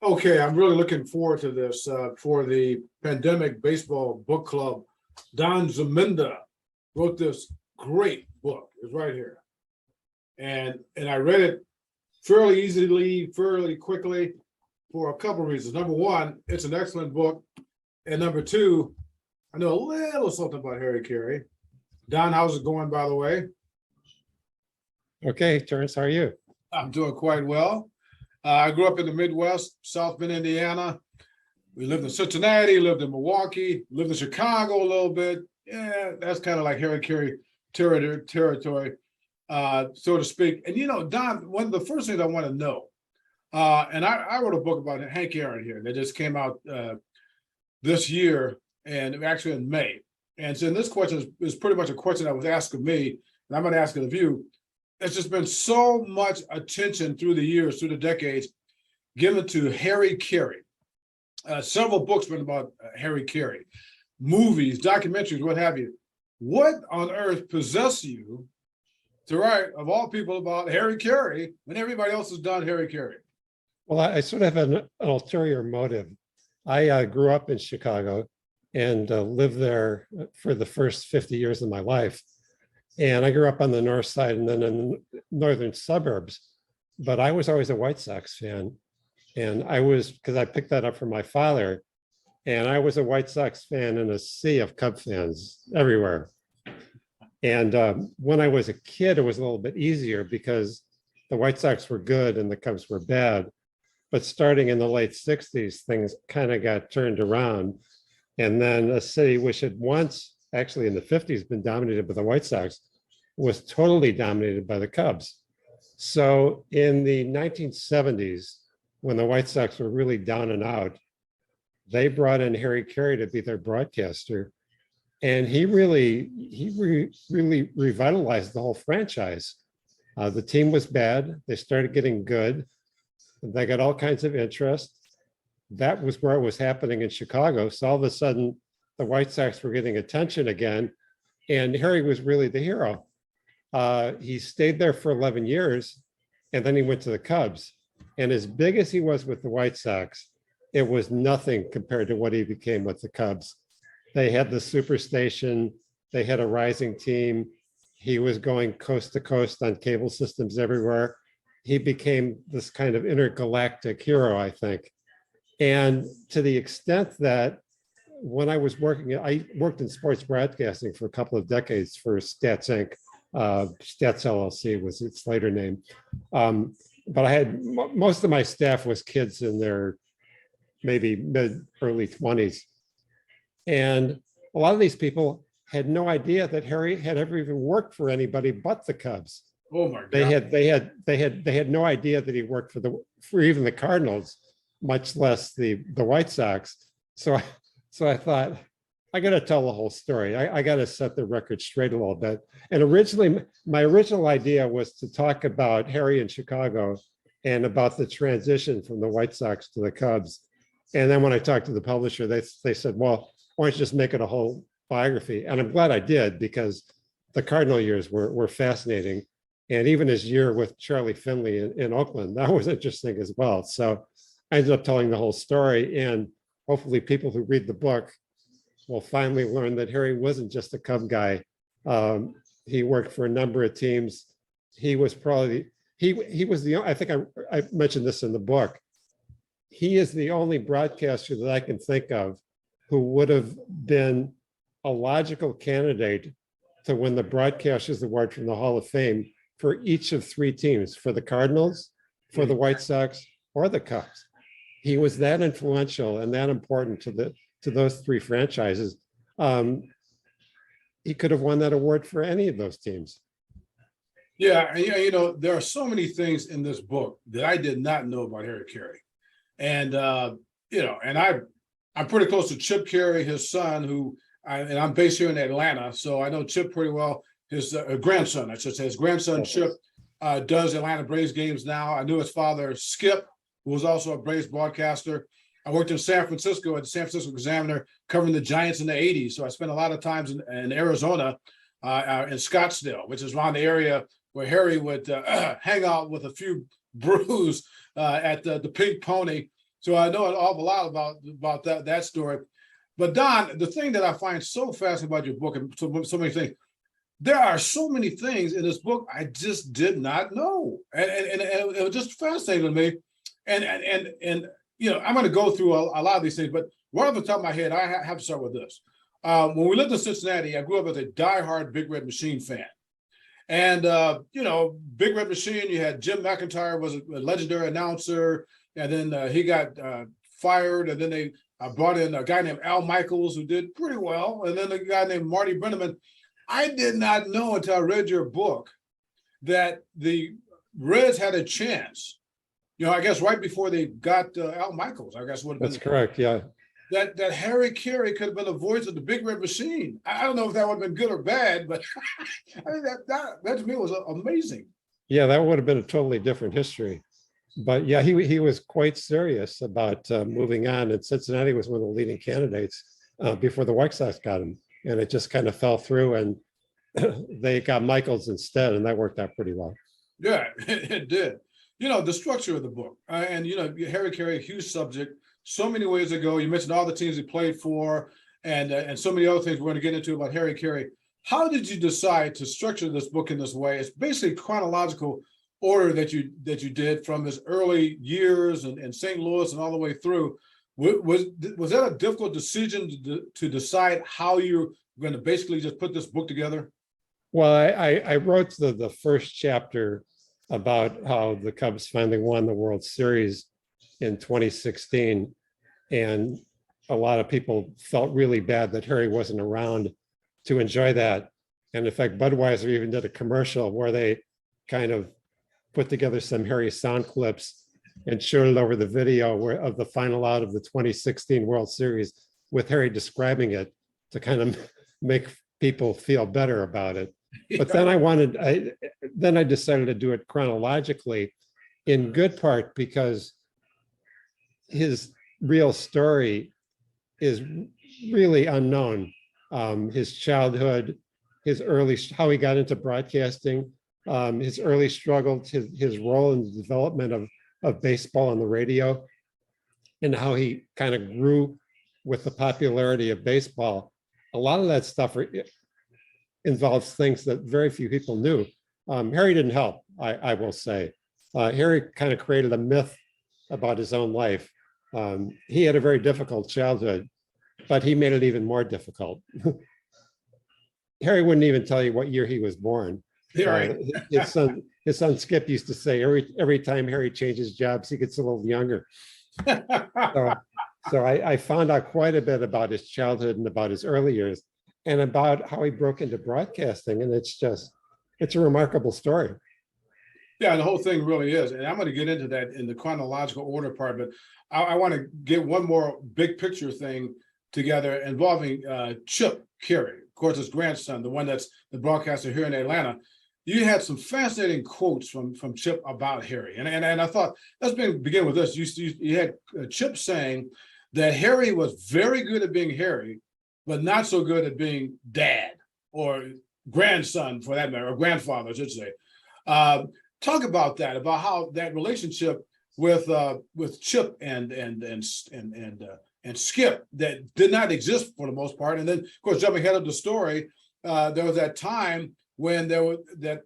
Okay, I'm really looking forward to this for the Pandemic Baseball Book Club. Don Zminda wrote this great book. It's right here. And I read it fairly easily, fairly quickly for a couple of reasons. Number one, it's an excellent book. And number two, I know a little something about Harry Caray. Don, how's it going, by the way? Okay, Terence, how are you? I'm doing quite well. I grew up in the Midwest, South Bend, Indiana. We lived in Cincinnati, lived in Milwaukee, lived in Chicago a little bit. Yeah, that's kind of like Harry Caray territory, so to speak. And you know, Don, one of the first things I want to know, and I wrote a book about Hank Aaron here that just came out this year, and actually in May. And so this question is pretty much a question that was asked of me, and I'm going to ask it of you. There's just been so much attention through the years, through the decades, given to Harry Caray. Several books written about Harry Caray, movies, documentaries, what have you. What on earth possessed you to write, of all people, about Harry Caray when everybody else has done Harry Caray? Well, I sort of have an ulterior motive. I grew up in Chicago and lived there for the first 50 years of my life. And I grew up on the north side and then in the northern suburbs. But I was always a White Sox fan. And I was, because I picked that up from my father, and I was a White Sox fan in a sea of Cub fans everywhere. And when I was a kid, it was a little bit easier because the White Sox were good and the Cubs were bad. But starting in the late 60s, things kind of got turned around. And then a city which had once, actually in the 50s, been dominated by the White Sox, was totally dominated by the Cubs. So in the 1970s, when the White Sox were really down and out, they brought in Harry Caray to be their broadcaster. And he really revitalized the whole franchise. The team was bad. They started getting good. They got all kinds of interest. That was where it was happening in Chicago. So all of a sudden, the White Sox were getting attention again. And Harry was really the hero. He stayed there for 11 years, and then he went to the Cubs. And as big as he was with the White Sox, it was nothing compared to what he became with the Cubs. They had the superstation. They had a rising team. He was going coast to coast on cable systems everywhere. He became this kind of intergalactic hero, I think. And to the extent that when I worked in sports broadcasting for a couple of decades for Stats Inc. Stats LLC was its later name. But I had most of my staff was kids in their maybe early 20s. And a lot of these people had no idea that Harry had ever even worked for anybody but the Cubs. Oh my God. They had no idea that he worked for even the Cardinals, much less the White Sox. So I thought, I got to tell the whole story. I got to set the record straight a little bit. And originally, my original idea was to talk about Harry in Chicago and about the transition from the White Sox to the Cubs. And then when I talked to the publisher, they said, well, why don't you just make it a whole biography? And I'm glad I did, because the Cardinal years were fascinating. And even his year with Charlie Finley in Oakland, that was interesting as well. So I ended up telling the whole story. And hopefully people who read the book will finally learn that Harry wasn't just a Cub guy. He worked for a number of teams. He was probably, he was the, I think I mentioned this in the book. He is the only broadcaster that I can think of who would have been a logical candidate to win the Broadcasters Award from the Hall of Fame for each of three teams, for the Cardinals, for the White Sox, or the Cubs. He was that influential and that important to those three franchises. He could have won that award for any of those teams. Yeah, you know, there are so many things in this book that I did not know about Harry Caray. And, you know, and I'm pretty close to Chip Caray, his son, and I'm based here in Atlanta, so I know Chip pretty well. His grandson, I should say, his grandson, Chip, does Atlanta Braves games now. I knew his father, Skip, who was also a Braves broadcaster. I worked in San Francisco at the San Francisco Examiner covering the Giants in the 80s. So I spent a lot of times in Arizona in Scottsdale, which is around the area where Harry would hang out with a few brews at the Pink Pony. So I know an awful lot about that story. But Don, the thing that I find so fascinating about your book, and so many things, there are so many things in this book I just did not know, and it was just fascinating to me. And you know, I'm going to go through a lot of these things, but right off the top of my head, I have to start with this. When we lived in Cincinnati, I grew up as a diehard Big Red Machine fan. And, you know, Big Red Machine, you had Jim McIntyre was a legendary announcer, and then he got fired, and then they brought in a guy named Al Michaels, who did pretty well, and then a guy named Marty Brenneman. I did not know until I read your book that the Reds had a chance. You know, I guess right before they got Al Michaels, I guess would have been. That's correct, yeah. That Harry Caray could have been the voice of the Big Red Machine. I don't know if that would have been good or bad, but I mean, that to me was amazing. Yeah, that would have been a totally different history. But yeah, he was quite serious about moving on, and Cincinnati was one of the leading candidates before the White Sox got him, and it just kind of fell through, and they got Michaels instead, and that worked out pretty well. Yeah, it did. You know, the structure of the book, and you know, Harry Caray, huge subject. So many ways ago, you mentioned all the teams he played for, and so many other things we're going to get into about Harry Caray. How did you decide to structure this book in this way? It's basically chronological order that you did from his early years in St. Louis and all the way through. Was that a difficult decision to decide how you're going to basically just put this book together? Well, I wrote the first chapter about how the Cubs finally won the World Series in 2016, and a lot of people felt really bad that Harry wasn't around to enjoy that. And in fact, Budweiser even did a commercial where they kind of put together some Harry sound clips and showed it over the video of the final out of the 2016 World Series with Harry describing it to kind of make people feel better about it. But then I decided to do it chronologically, in good part because his real story is really unknown. His childhood, how he got into broadcasting, his early struggles, his role in the development of baseball on the radio, and how he kind of grew with the popularity of baseball. A lot of that stuff involves things that very few people knew. Harry didn't help, I will say. Harry kind of created a myth about his own life. He had a very difficult childhood, but he made it even more difficult. Harry wouldn't even tell you what year he was born. His son Skip used to say every time Harry changes jobs, he gets a little younger. So I found out quite a bit about his childhood and about his early years and about how he broke into broadcasting. And it's a remarkable story. Yeah, the whole thing really is. And I'm going to get into that in the chronological order part, but I want to get one more big picture thing together involving Chip Caray, of course, his grandson, the one that's the broadcaster here in Atlanta. You had some fascinating quotes from Chip about Harry. And I thought, let's begin with this. You had Chip saying that Harry was very good at being Harry, but not so good at being dad or grandson, for that matter, or grandfather, I should say. Talk about that, about how that relationship with Chip and Skip that did not exist for the most part. And then, of course, jumping ahead of the story, there was that time when that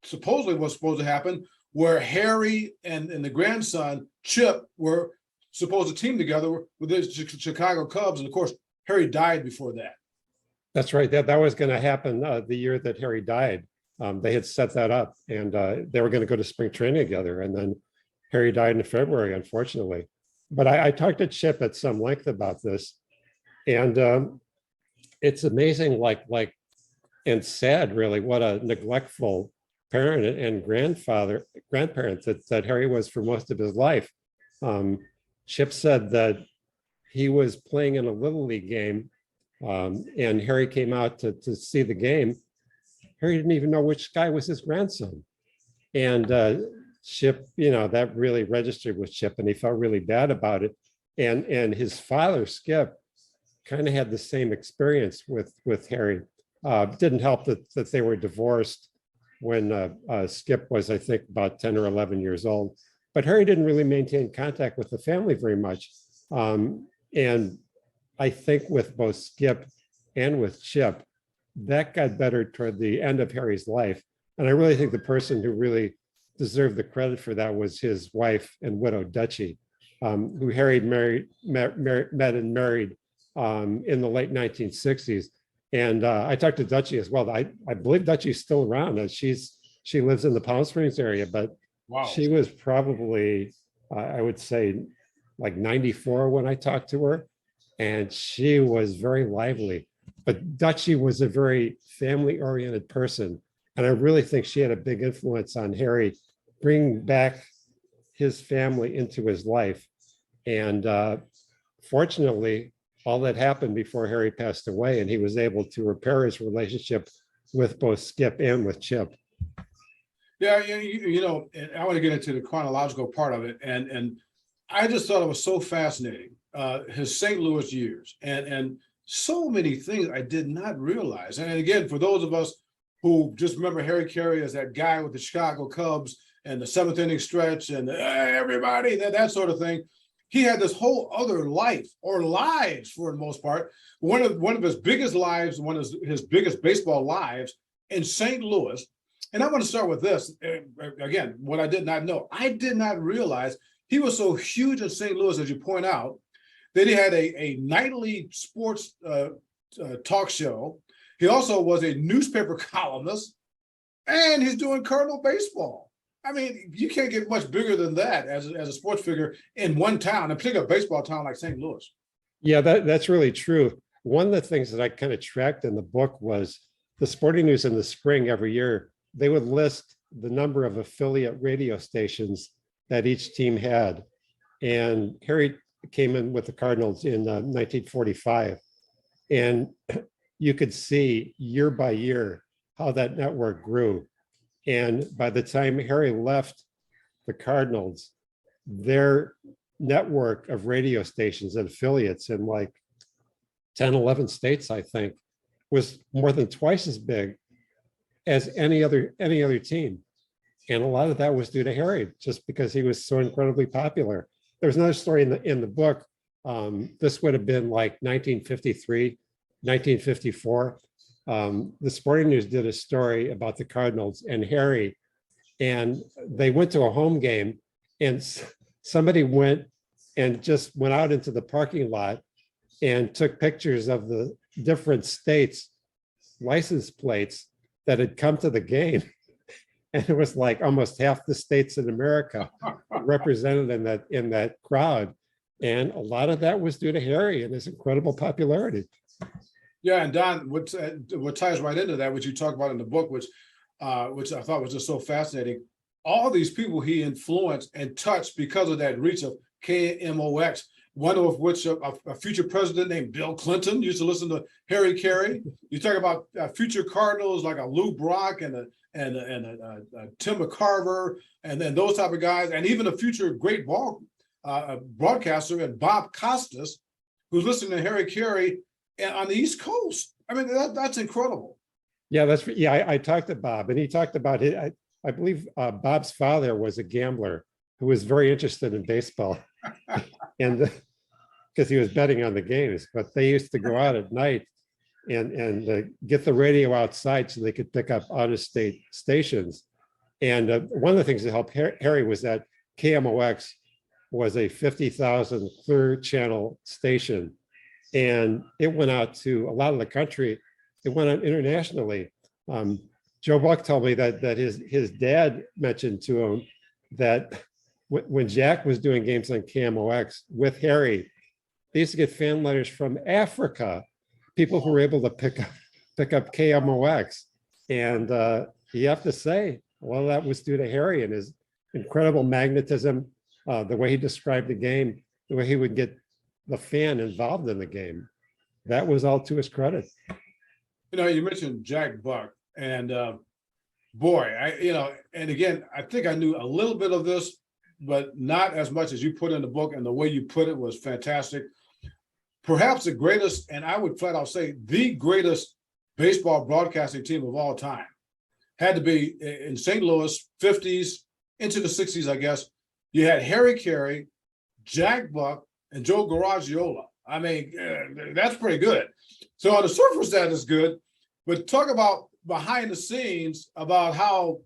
supposedly was supposed to happen, where Harry and the grandson Chip were supposed to team together with the Chicago Cubs, and of course, Harry died before that. That's right. That was going to happen the year that Harry died. They had set that up, and they were going to go to spring training together. And then Harry died in February, unfortunately. But I talked to Chip at some length about this, and it's amazing, and sad, really, what a neglectful parent and grandparent that Harry was for most of his life. Chip said that he was playing in a Little League game, and Harry came out to see the game. Harry didn't even know which guy was his grandson. And Chip, that really registered with Chip, and he felt really bad about it. And his father, Skip, kind of had the same experience with Harry. Didn't help that they were divorced when Skip was, I think, about 10 or 11 years old. But Harry didn't really maintain contact with the family very much. And I think with both Skip and with Chip, that got better toward the end of Harry's life. And I really think the person who really deserved the credit for that was his wife and widow, Dutchie, who Harry met and married in the late 1960s. And I talked to Dutchie as well. I believe Dutchie's still around. And she lives in the Palm Springs area, but Wow. she was probably, I would say, like 94 when I talked to her. And she was very lively. But Dutchie was a very family-oriented person. And I really think she had a big influence on Harry bringing back his family into his life. And fortunately, all that happened before Harry passed away, and he was able to repair his relationship with both Skip and with Chip. Yeah, you know, and I want to get into the chronological part of it. And I just thought it was so fascinating, his St. Louis years and so many things I did not realize. And again, for those of us who just remember Harry Caray as that guy with the Chicago Cubs and the seventh inning stretch and hey, everybody, that sort of thing. He had this whole other life or lives for the most part. One of his biggest lives, one of his biggest baseball lives in St. Louis. And I want to start with this. Again, what I did not know. I did not realize he was so huge in St. Louis, as you point out, that he had a nightly sports talk show. He also was a newspaper columnist, and he's doing Cardinal baseball. I mean, you can't get much bigger than that as a sports figure in one town, in particular a baseball town like St. Louis. Yeah, that's really true. One of the things that I kind of tracked in the book was the Sporting News in the spring every year. They would list the number of affiliate radio stations that each team had. And Harry came in with the Cardinals in 1945. And you could see year by year how that network grew. And by the time Harry left the Cardinals, their network of radio stations and affiliates in like 10, 11 states, I think, was more than twice as big as any other team. And a lot of that was due to Harry, just because he was so incredibly popular. There's another story in the book. This would have been like 1953, 1954. The Sporting News did a story about the Cardinals and Harry, and they went to a home game, and somebody went out into the parking lot and took pictures of the different states' license plates that had come to the game. And it was like almost half the states in America represented in that crowd. And a lot of that was due to Harry and his incredible popularity. Yeah, and Don, what ties right into that, which you talk about in the book, which I thought was just so fascinating, all these people he influenced and touched because of that reach of KMOX, one of which a future president named Bill Clinton used to listen to Harry Caray. You talk about future Cardinals like a Lou Brock and a Tim McCarver, and then those type of guys, and even a future great broadcaster and Bob Costas, who's listening to Harry Caray on the East Coast. I mean, that's incredible. Yeah, I talked to Bob, and he talked about it. I believe Bob's father was a gambler who was very interested in baseball, and because he was betting on the games. But they used to go out at night and get the radio outside so they could pick up out-of-state stations. And one of the things that helped Harry was that KMOX was a 50,000 clear channel station. And it went out to a lot of the country. It went out internationally. Joe Buck told me that his dad mentioned to him that when Jack was doing games on KMOX with Harry, they used to get fan letters from Africa, people who were able to pick up KMOX. And you have to say, well, that was due to Harry and his incredible magnetism, the way he described the game, the way he would get the fan involved in the game. That was all to his credit. You know, you mentioned Jack Buck, and and again, I think I knew a little bit of this, but not as much as you put in the book, and the way you put it was fantastic. Perhaps the greatest, and I would flat out say the greatest baseball broadcasting team of all time. Had to be in St. Louis, 50s into the 60s, I guess. You had Harry Caray, Jack Buck, and Joe Garagiola. I mean, that's pretty good. So on the surface, that is good. But talk about behind the scenes about how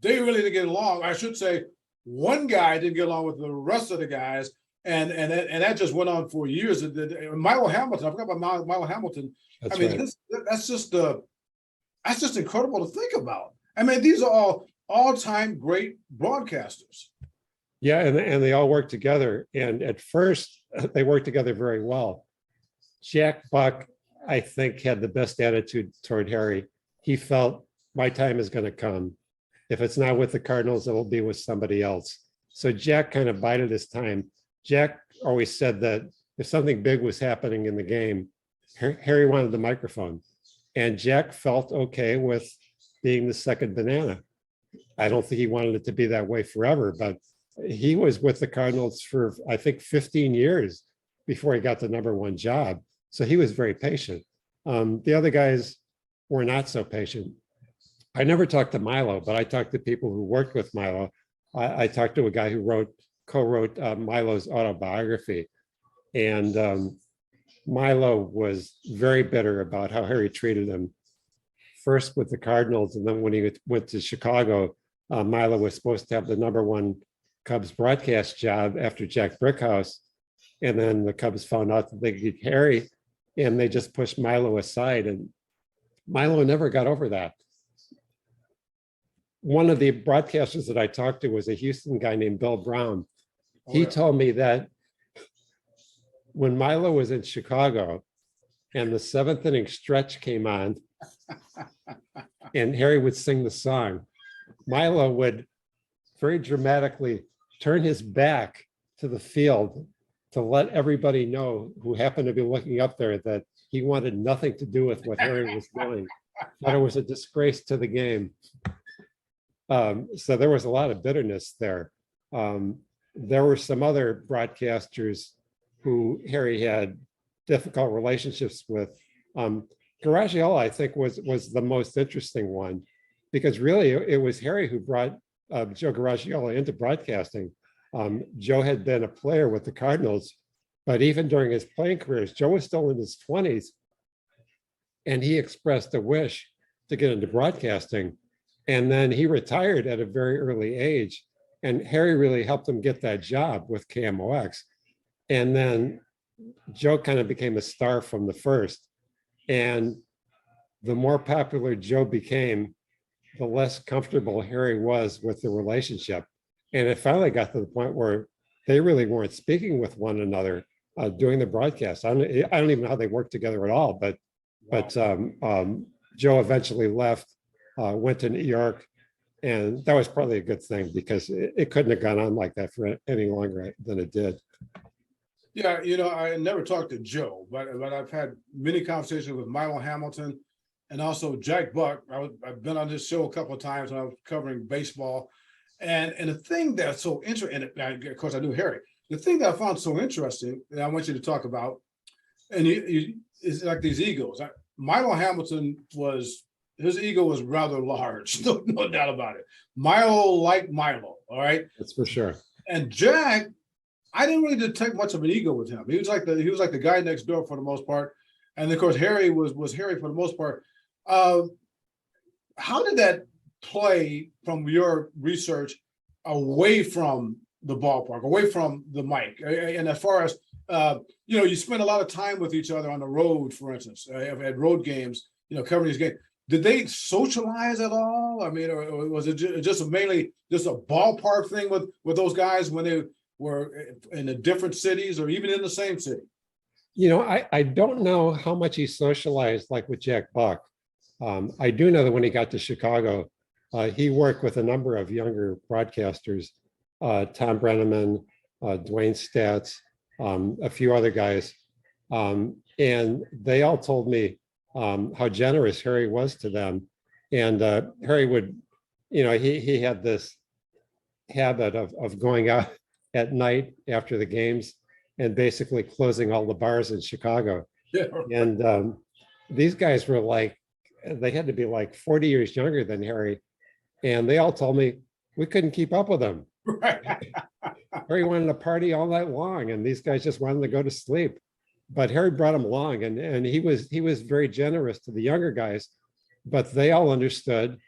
they really didn't get along. I should say one guy didn't get along with the rest of the guys. And that just went on for years. Milo Hamilton, I forgot about Milo Hamilton. That's I mean, right. that's just incredible to think about. I mean, these are all-time great broadcasters. Yeah, and they all worked together. And at first, they worked together very well. Jack Buck, I think, had the best attitude toward Harry. He felt my time is going to come. If it's not with the Cardinals, it'll be with somebody else. So Jack kind of bided his time. Jack always said that if something big was happening in the game, Harry wanted the microphone. And Jack felt okay with being the second banana. I don't think he wanted it to be that way forever, but he was with the Cardinals for, I think, 15 years before he got the #1 job. So he was very patient. The other guys were not so patient. I never talked to Milo, but I talked to people who worked with Milo. I talked to a guy who co-wrote Milo's autobiography. And Milo was very bitter about how Harry treated him, first with the Cardinals, and then when he went to Chicago, Milo was supposed to have the #1 Cubs broadcast job after Jack Brickhouse. And then the Cubs found out that they could get Harry, and they just pushed Milo aside. And Milo never got over that. One of the broadcasters that I talked to was a Houston guy named Bill Brown. He told me that when Milo was in Chicago and the 7th inning stretch came on and Harry would sing the song, Milo would very dramatically turn his back to the field to let everybody know who happened to be looking up there that he wanted nothing to do with what Harry was doing, that it was a disgrace to the game. So there was a lot of bitterness there. There were some other broadcasters who Harry had difficult relationships with. Garagiola, I think, was the most interesting one, because really it was Harry who brought Joe Garagiola into broadcasting. Joe had been a player with the Cardinals, but even during his playing careers, Joe was still in his 20s, and he expressed a wish to get into broadcasting. And then he retired at a very early age, and Harry really helped him get that job with KMOX. And then Joe kind of became a star from the first. And the more popular Joe became, the less comfortable Harry was with the relationship. And it finally got to the point where they really weren't speaking with one another during the broadcast. I don't even know how they worked together at all, but Joe eventually left, went to New York, and that was probably a good thing, because it couldn't have gone on like that for any longer than it did. Yeah, I never talked to Joe, but I've had many conversations with Milo Hamilton and also Jack Buck. I've been on this show a couple of times when I was covering baseball. And the thing that's so interesting, and of course I knew Harry, the thing that I found so interesting, and I want you to talk about, and is like these egos. Milo Hamilton his ego was rather large, no doubt about it. Milo liked Milo, all right? That's for sure. And Jack, I didn't really detect much of an ego with him. He was like the guy next door for the most part. And of course, Harry was Harry for the most part. How did that play from your research away from the ballpark, away from the mic? And as far as, you spend a lot of time with each other on the road, for instance, at road games, covering these games. Did they socialize at all? I mean, or was it just mainly just a ballpark thing with those guys when they were in the different cities or even in the same city? I don't know how much he socialized like with Jack Buck. I do know that when he got to Chicago, he worked with a number of younger broadcasters, Tom Brenneman, Dwayne Statz, a few other guys. And they all told me how generous Harry was to them. And Harry would, he had this habit of going out at night after the games and basically closing all the bars in Chicago. Yeah. And these guys were like they had to be like 40 years younger than Harry. And they all told me we couldn't keep up with him. Right. Harry wanted to party all night long, and these guys just wanted to go to sleep. But Harry brought him along, and he was very generous to the younger guys, but they all understood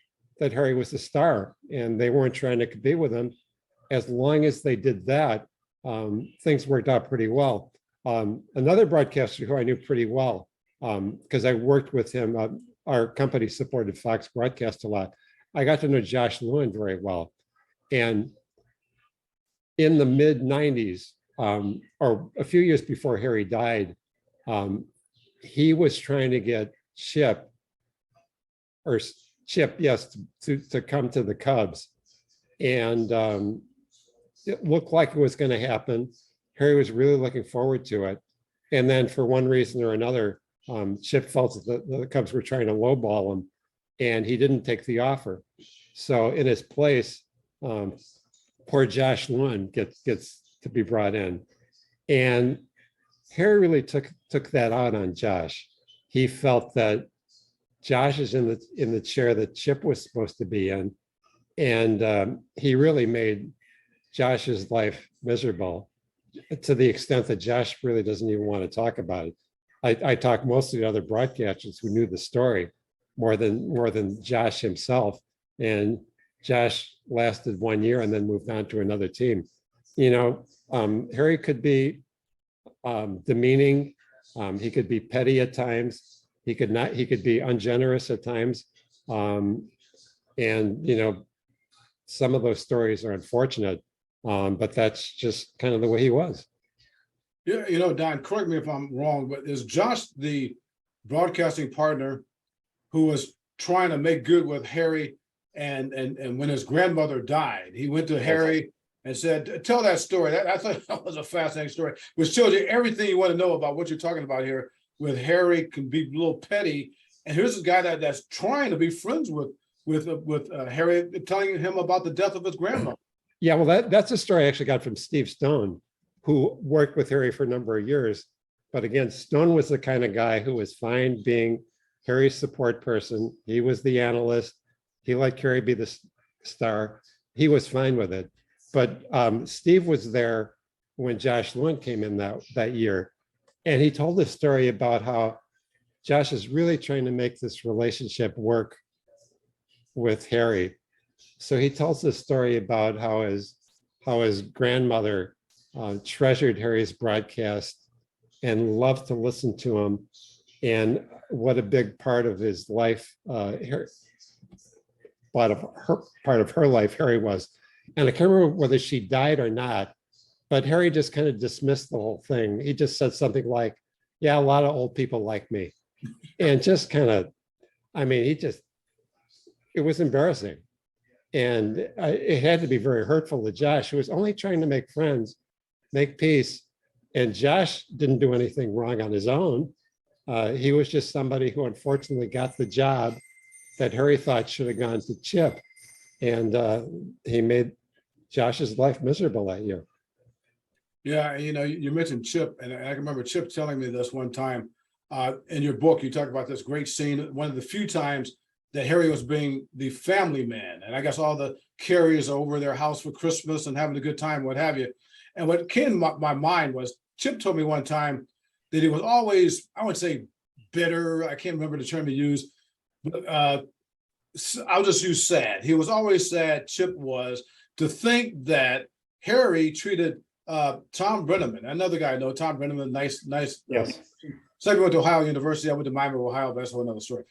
that Harry was the star, and they weren't trying to compete with him. As long as they did that, things worked out pretty well. Another broadcaster who I knew pretty well, because I worked with him, our company supported Fox Broadcast a lot. I got to know Josh Lewin very well. And in the mid 90s, or a few years before Harry died, he was trying to get Chip, yes, to come to the Cubs. And it looked like it was going to happen. Harry was really looking forward to it. And then for one reason or another, Chip felt that the Cubs were trying to lowball him, and he didn't take the offer. So in his place, poor Josh Lewin gets to be brought in. And Harry really took that out on Josh. He felt that Josh is in the chair that Chip was supposed to be in. And he really made Josh's life miserable, to the extent that Josh really doesn't even want to talk about it. I talked mostly to other broadcasters who knew the story more than Josh himself. And Josh lasted 1 year and then moved on to another team. Harry could be demeaning. He could be petty at times. He could be ungenerous at times. Some of those stories are unfortunate, but that's just kind of the way he was. Yeah, Don, correct me if I'm wrong, but is Josh the broadcasting partner who was trying to make good with Harry? And when his grandmother died, he went to Harry and said, "Tell that story." I thought that was a fascinating story, which shows you everything you want to know about what you're talking about here. With Harry can be a little petty, and here's a guy that's trying to be friends with Harry, telling him about the death of his grandmother. Yeah, well, that's a story I actually got from Steve Stone, who worked with Harry for a number of years. But again, Stone was the kind of guy who was fine being Harry's support person. He was the analyst. He let Harry be the star. He was fine with it. But Steve was there when Josh Lewin came in that year. And he told a story about how Josh is really trying to make this relationship work with Harry. So he tells this story about how his grandmother treasured Harry's broadcast and loved to listen to him, and what a big part of his life, part of her life, Harry was. And I can't remember whether she died or not, but Harry just kind of dismissed the whole thing. He just said something like, "Yeah, a lot of old people like me," and just kind of, it was embarrassing. And it had to be very hurtful to Josh, who was only trying to make friends, make peace. And Josh didn't do anything wrong on his own. He was just somebody who unfortunately got the job that Harry thought should have gone to Chip. And he made Josh's life miserable that year. Yeah, you mentioned Chip, and I can remember Chip telling me this one time. In your book, you talk about this great scene, one of the few times that Harry was being the family man. And I guess all the Carays are over their house for Christmas and having a good time, what have you. And what came to my mind was Chip told me one time that he was always, I would say, bitter. I can't remember the term he used, but I'll just use sad. He was always sad, Chip was, to think that Harry treated Tom Brenneman, another guy I know, Tom Brenneman, nice. Yes. So I went to Ohio University. I went to Miami, Ohio, but that's a whole another story.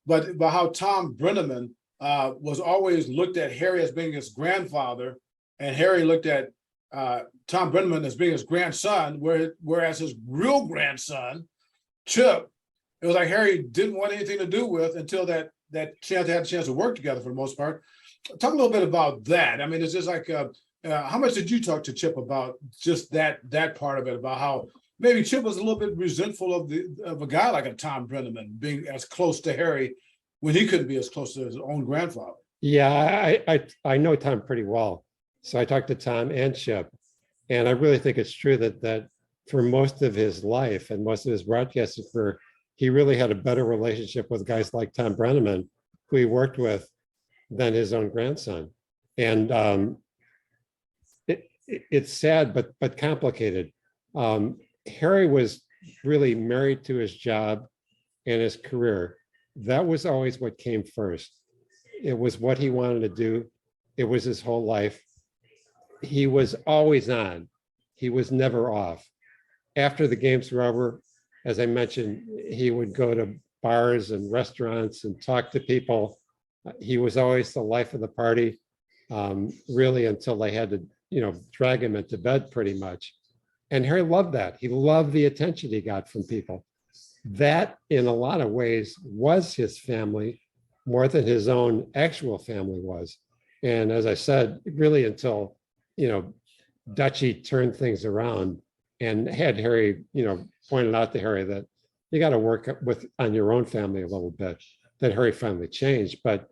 But how Tom Brenneman was always looked at Harry as being his grandfather, and Harry looked at Tom Brenneman as being his grandson, whereas his real grandson, Chip, it was like Harry didn't want anything to do with until that chance had a chance to work together for the most part. Talk a little bit about that. I mean, it's just like how much did you talk to Chip about just that part of it, about how maybe Chip was a little bit resentful of a guy like a Tom Brenneman being as close to Harry when he couldn't be as close to his own grandfather? Yeah, I know Tom pretty well. So I talked to Tom and Chip, and I really think it's true that for most of his life and most of his broadcasting career, he really had a better relationship with guys like Tom Brenneman, who he worked with, than his own grandson. And it's sad, but complicated. Harry was really married to his job and his career. That was always what came first. It was what he wanted to do. It was his whole life. He was always on. He was never off. After the games were over, as I mentioned, he would go to bars and restaurants and talk to people. He was always the life of the party, really, until they had to, drag him into bed pretty much. And Harry loved that. He loved the attention he got from people. That, in a lot of ways, was his family more than his own actual family was. And as I said, really until, Dutchie turned things around and had Harry, pointed out to Harry that you got to work on your own family a little bit, that Harry finally changed. But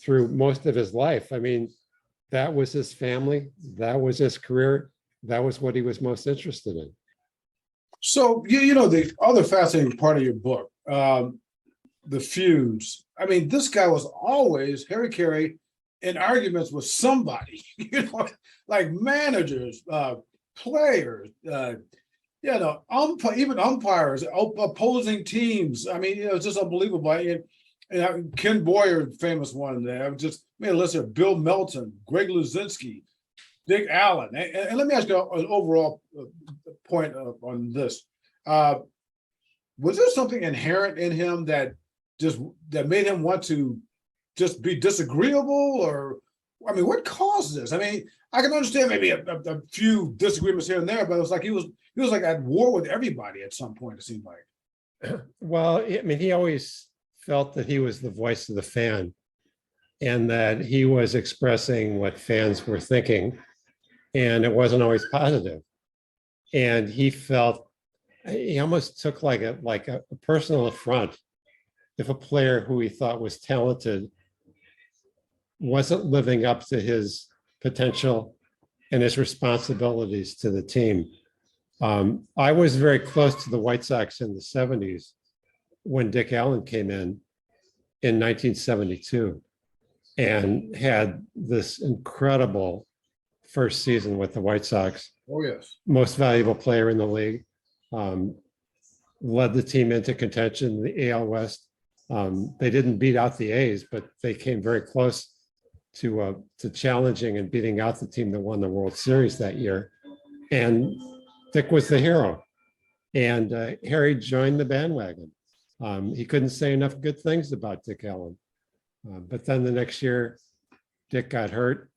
through most of his life, I mean, that was his family, that was his career, that was what he was most interested in. So, the other fascinating part of your book, the feuds. I mean, this guy was always, Harry Caray, in arguments with somebody, like managers, players, even umpires, opposing teams. I mean, it's just unbelievable. And Ken Boyer, famous one there. I just made a list here: Bill Melton, Greg Luzinski, Dick Allen. And let me ask you an overall point on this. Was there something inherent in him that made him want to just be disagreeable? Or, I mean, what caused this? I mean, I can understand maybe a few disagreements here and there, but it was like he was like at war with everybody at some point, it seemed like. Well, I mean, he always felt that he was the voice of the fan and that he was expressing what fans were thinking, and it wasn't always positive. And he felt, he almost took like a personal affront if a player who he thought was talented wasn't living up to his potential and his responsibilities to the team. I was very close to the White Sox in the 70s when Dick Allen came in 1972 and had this incredible first season with the White Sox. Oh, yes. Most valuable player in the league. Led the team into contention in the AL West. They didn't beat out the A's, but they came very close to challenging and beating out the team that won the World Series that year. And Dick was the hero. And Harry joined the bandwagon. He couldn't say enough good things about Dick Allen. But then the next year, Dick got hurt.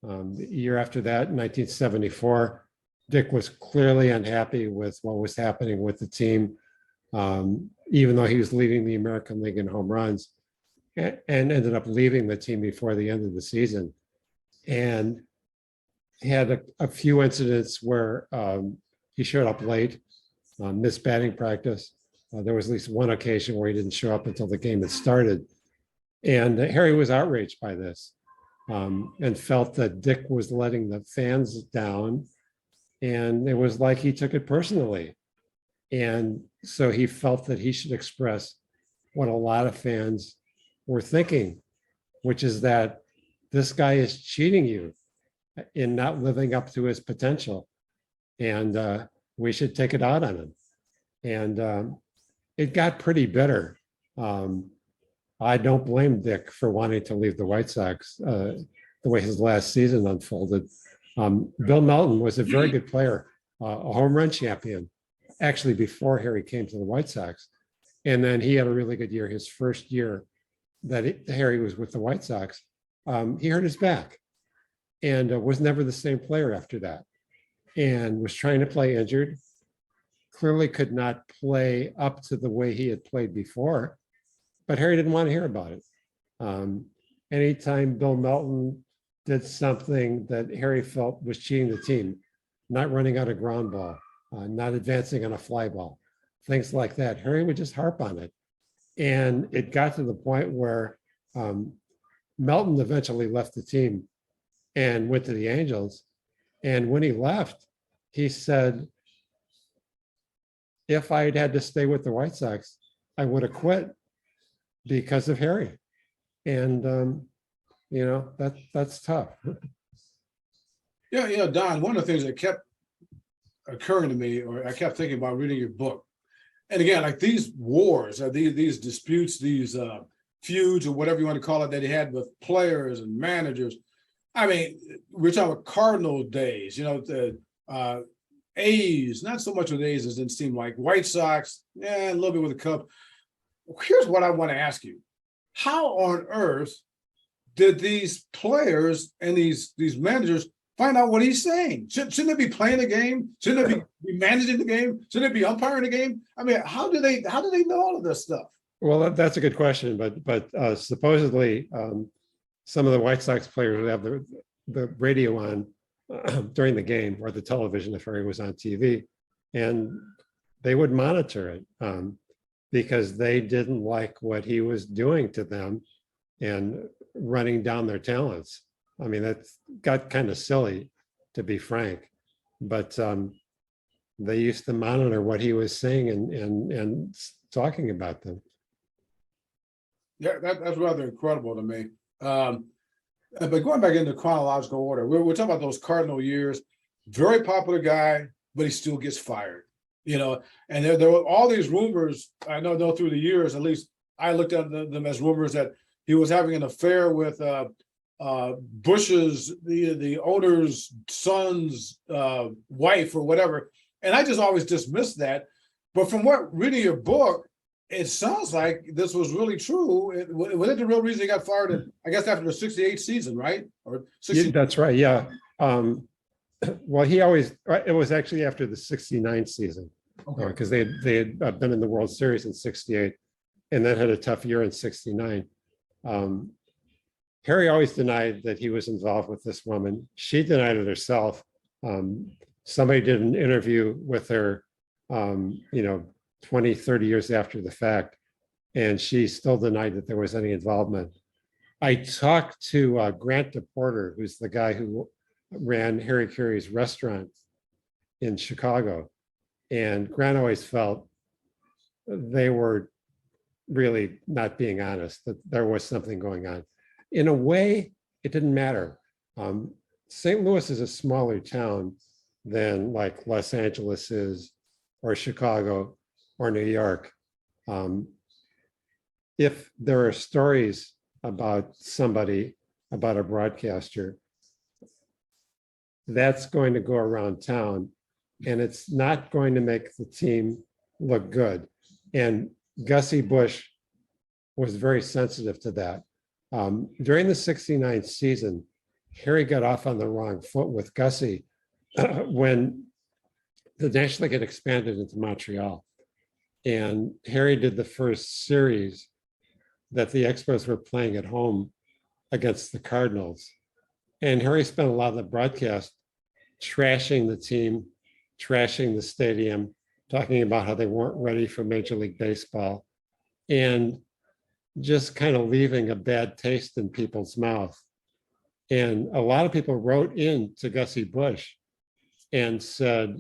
The year after that, in 1974, Dick was clearly unhappy with what was happening with the team, even though he was leading the American League in home runs, and ended up leaving the team before the end of the season. And had a few incidents where he showed up late, missed batting practice. There was at least one occasion where he didn't show up until the game had started. And Harry was outraged by this and felt that Dick was letting the fans down. And it was like he took it personally. And so he felt that he should express what a lot of fans were thinking, which is that this guy is cheating you in not living up to his potential. And we should take it out on him. And it got pretty bitter. I don't blame Dick for wanting to leave the White Sox the way his last season unfolded. Bill Melton was a very good player, a home run champion, actually before Harry came to the White Sox. And then he had a really good year. His first year that Harry was with the White Sox, he hurt his back and was never the same player after that, and was trying to play injured, clearly could not play up to the way he had played before, but Harry didn't want to hear about it. Anytime Bill Melton did something that Harry felt was cheating the team, not running out a ground ball, not advancing on a fly ball, things like that, Harry would just harp on it. And it got to the point where Melton eventually left the team and went to the Angels. And when he left, he said, if I'd had to stay with the White Sox, I would have quit because of Harry. And, that's tough. Yeah, Don, one of the things that kept occurring to me, or I kept thinking about reading your book, and again, like these wars, these disputes, these feuds, or whatever you want to call it, that he had with players and managers. I mean, we're talking about Cardinal days, the A's, not so much with A's as it seemed like, White Sox, yeah, a little bit with the Cubs. Here's what I want to ask you. How on earth did these players and these managers find out what he's saying? Shouldn't they be playing the game? Shouldn't they be managing the game? Shouldn't they be umpiring the game? I mean, how do they know all of this stuff? Well, that's a good question, but supposedly some of the White Sox players would have the radio on during the game, or the television if Harry was on TV, and they would monitor it because they didn't like what he was doing to them and running down their talents. I mean, that got kind of silly, to be frank, but they used to monitor what he was saying and talking about them. Yeah, that's rather incredible to me. But going back into chronological order, we're talking about those Cardinal years. Very popular guy, but he still gets fired. And there were all these rumors. I know through the years, at least I looked at them as rumors that he was having an affair with Bush's, the owner's son's wife or whatever. And I just always dismissed that. But from reading your book, it sounds like this was really true. Was it the real reason he got fired? I guess after the '68 season, right? Or 60. Yeah, that's right. Yeah. Well, it was actually after the '69 season, because they had been in the World Series in '68, and then had a tough year in '69. Harry always denied that he was involved with this woman. She denied it herself. Somebody did an interview with her, 20, 30 years after the fact, and she still denied that there was any involvement. I talked to Grant DePorter, who's the guy who ran Harry Caray's restaurant in Chicago, and Grant always felt they were really not being honest, that there was something going on. In a way, it didn't matter. St. Louis is a smaller town than like Los Angeles is, or Chicago, or New York. If there are stories about somebody, about a broadcaster, that's going to go around town, and it's not going to make the team look good. And Gussie Busch was very sensitive to that. During the '69 season, Harry got off on the wrong foot with Gussie when the National League had expanded into Montreal. And Harry did the first series that the Expos were playing at home against the Cardinals. And Harry spent a lot of the broadcast trashing the team, trashing the stadium, talking about how they weren't ready for Major League Baseball, and just kind of leaving a bad taste in people's mouth. And a lot of people wrote in to Gussie Busch and said,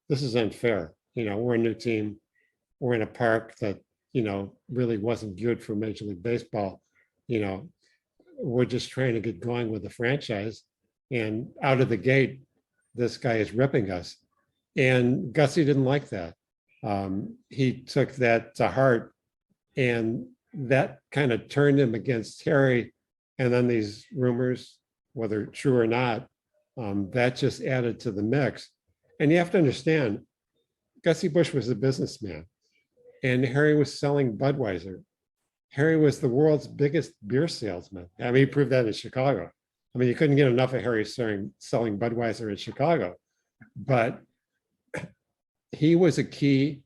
this is unfair. We're a new team. We're in a park that, really wasn't good for Major League Baseball. We're just trying to get going with the franchise. And out of the gate, this guy is ripping us. And Gussie didn't like that. He took that to heart, and that kind of turned him against Harry. And then these rumors, whether true or not, that just added to the mix. And you have to understand, Gussie Busch was a businessman, and Harry was selling Budweiser. Harry was the world's biggest beer salesman. I mean, he proved that in Chicago. I mean, you couldn't get enough of Harry selling Budweiser in Chicago, but he was a key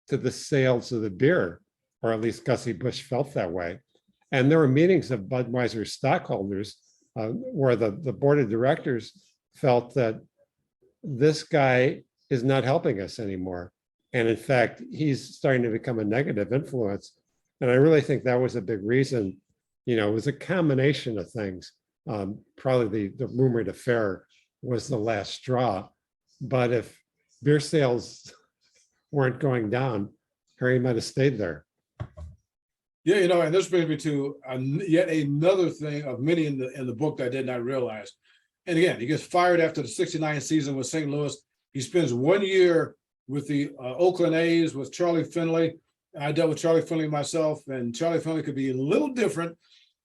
to the sales of the beer, or at least Gussie Busch felt that way. And there were meetings of Budweiser stockholders where the board of directors felt that this guy is not helping us anymore. And in fact, he's starting to become a negative influence. And I really think that was a big reason. It was a combination of things. Probably the rumored affair was the last straw. But if beer sales weren't going down, Harry might have stayed there. Yeah, you know, and this brings me to yet another thing of many in the book that I did not realize. And again, he gets fired after the '69 season with St. Louis. He spends 1 year with the Oakland A's with Charlie Finley. I dealt with Charlie Finley myself, and Charlie Finley could be a little different.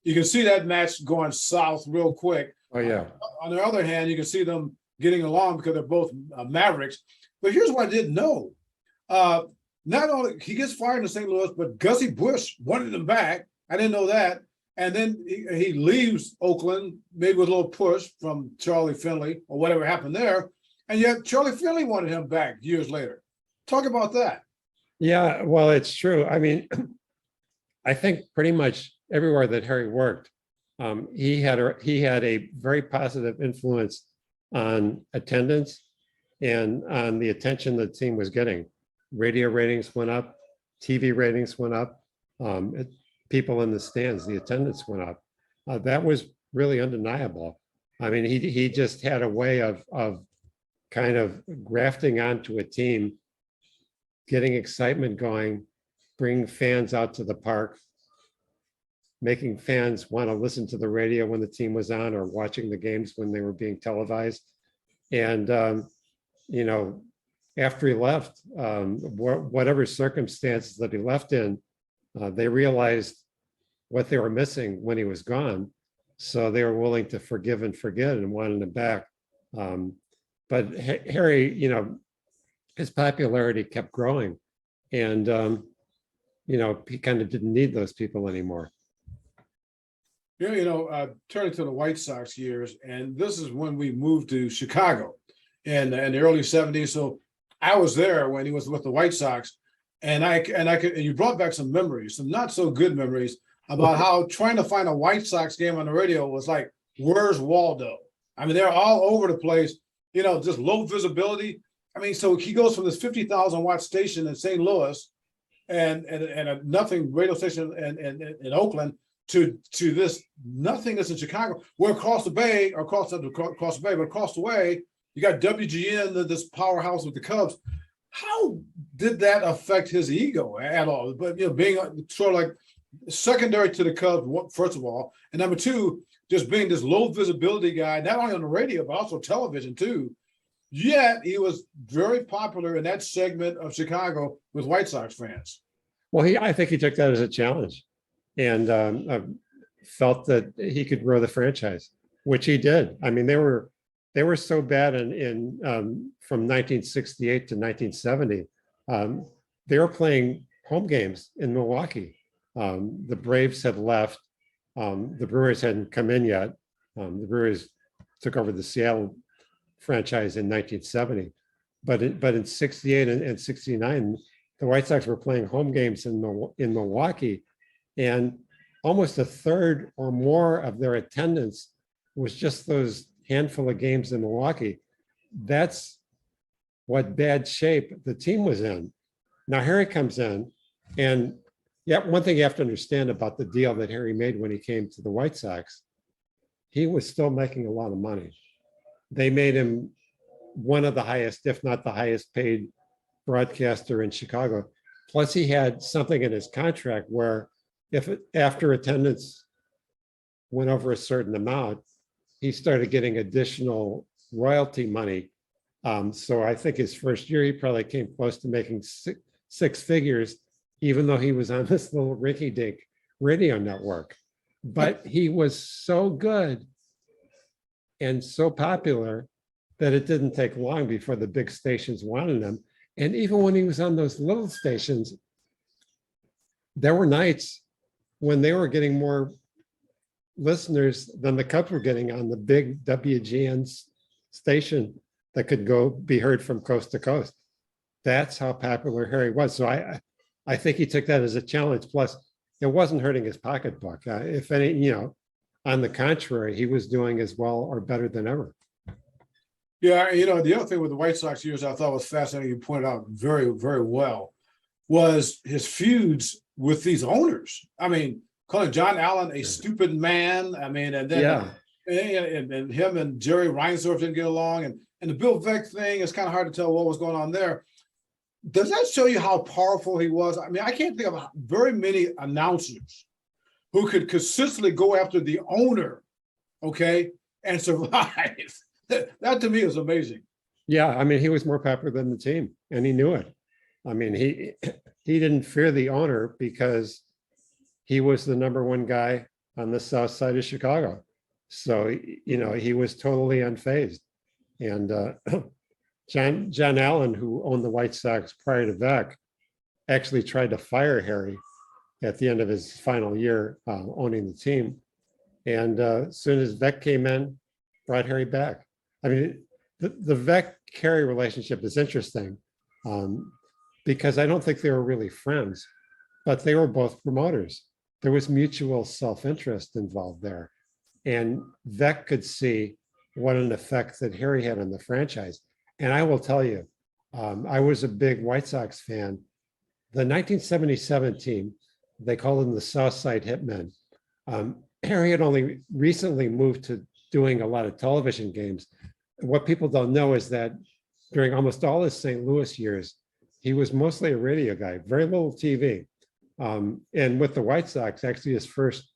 You can see that match going south real quick. Oh, yeah. On the other hand, you can see them getting along because they're both Mavericks. But here's what I didn't know. Not only he gets fired in St. Louis, but Gussie Busch wanted him back. I didn't know that. And then he leaves Oakland, maybe with a little push from Charlie Finley or whatever happened there. And yet Charlie Finley wanted him back years later. Talk about that. Yeah, well, it's true. I mean, I think pretty much everywhere that Harry worked, he had a very positive influence on attendance and on the attention the team was getting. Radio ratings went up, TV ratings went up, people in the stands, the attendance went up. That was really undeniable. I mean, he just had a way of kind of grafting onto a team, getting excitement going, bringing fans out to the park, making fans want to listen to the radio when the team was on or watching the games when they were being televised. And, you know, after he left, whatever circumstances that he left in, they realized what they were missing when he was gone. So they were willing to forgive and forget and wanted him back. But Harry, you know, his popularity kept growing. And, you know, he kind of didn't need those people anymore. Yeah, you know, turning to the White Sox years, and this is when we moved to Chicago in the early '70s. So I was there when he was with the White Sox, and you brought back some memories, some not so good memories about how trying to find a White Sox game on the radio was like, where's Waldo? I mean, they're all over the place, you know, just low visibility. I mean, so he goes from this 50,000 watt station in St. Louis and a nothing radio station in Oakland to this nothingness in Chicago. We're across the bay, or across the bay, but across the way, you got WGN, this powerhouse with the Cubs. How did that affect his ego at all? But, you know, being sort of like secondary to the Cubs, first of all, and number two, just being this low visibility guy, not only on the radio, but also television too. Yet he was very popular in that segment of Chicago with White Sox fans. Well, I think he took that as a challenge and felt that he could grow the franchise, which he did. I mean, they were so bad in from 1968 to 1970. They were playing home games in Milwaukee. The Braves had left. The Brewers hadn't come in yet. The Brewers took over the Seattle franchise in 1970, but in '68 and '69, the White Sox were playing home games in Milwaukee, and almost a third or more of their attendance was just those handful of games in Milwaukee. That's what bad shape the team was in. Now Harry comes in, and yeah, one thing you have to understand about the deal that Harry made when he came to the White Sox, he was still making a lot of money. They made him one of the highest, if not the highest paid broadcaster in Chicago. Plus he had something in his contract where after attendance went over a certain amount, he started getting additional royalty money. So I think his first year, he probably came close to making six figures, even though he was on this little rinky-dink radio network. But he was so good and so popular that it didn't take long before the big stations wanted him. And even when he was on those little stations, there were nights when they were getting more listeners than the Cubs were getting on the big WGN station that could be heard from coast to coast. That's how popular Harry was. So I think he took that as a challenge. Plus, it wasn't hurting his pocketbook. If any, you know, on the contrary, he was doing as well or better than ever. Yeah, you know, the other thing with the White Sox years I thought was fascinating, you pointed out very, very well, was his feuds with these owners. I mean, calling John Allen a stupid man. I mean, and then and him and Jerry Reinsdorf didn't get along. And the Bill Veeck thing, it's kind of hard to tell what was going on there. does that show you how powerful he was? I mean, I can't think of very many announcers who could consistently go after the owner, okay, and survive. That to me is amazing. Yeah, I mean, he was more popular than the team, and he knew it. I mean, he didn't fear the owner because he was the number one guy on the south side of Chicago. So, he was totally unfazed. And John Allen, who owned the White Sox prior to Veck, actually tried to fire Harry at the end of his final year owning the team. And as soon as Veck came in, brought Harry back. I mean, the Veck-Caray relationship is interesting because I don't think they were really friends, but they were both promoters. There was mutual self-interest involved there. And Veck could see what an effect that Harry had on the franchise. And I will tell you, I was a big White Sox fan. The 1977 team, they called them the South Side Hitmen. Harry had only recently moved to doing a lot of television games. What people don't know is that during almost all his St. Louis years, he was mostly a radio guy, very little TV. And with the White Sox, actually his first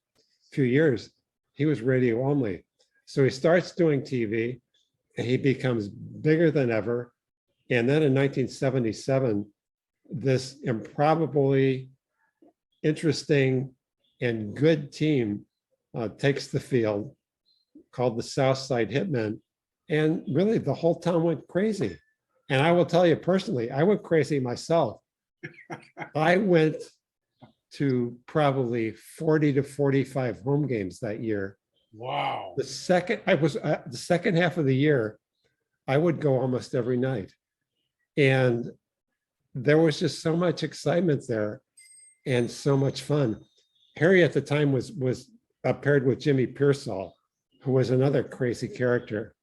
few years, he was radio only. So he starts doing TV and he becomes bigger than ever. And then in 1977, this improbably interesting and good team takes the field called the South Side Hitmen. And really the whole town went crazy. And I will tell you personally, I went crazy myself. I went to probably 40 to 45 home games that year. Wow. The second half of the year, I would go almost every night. And there was just so much excitement there and so much fun. Harry at the time was paired with Jimmy Pearsall, who was another crazy character.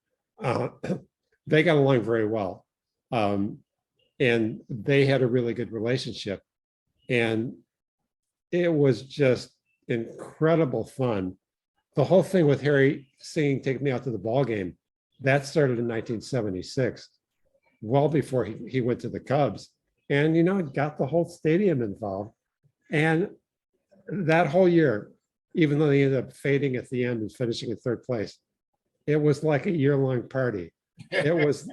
They got along very well. And they had a really good relationship. And it was just incredible fun. The whole thing with Harry singing "Take Me Out to the Ball Game," that started in 1976, well before he went to the Cubs. And, got the whole stadium involved. And that whole year, even though they ended up fading at the end and finishing in third place, it was like a year-long party. It was,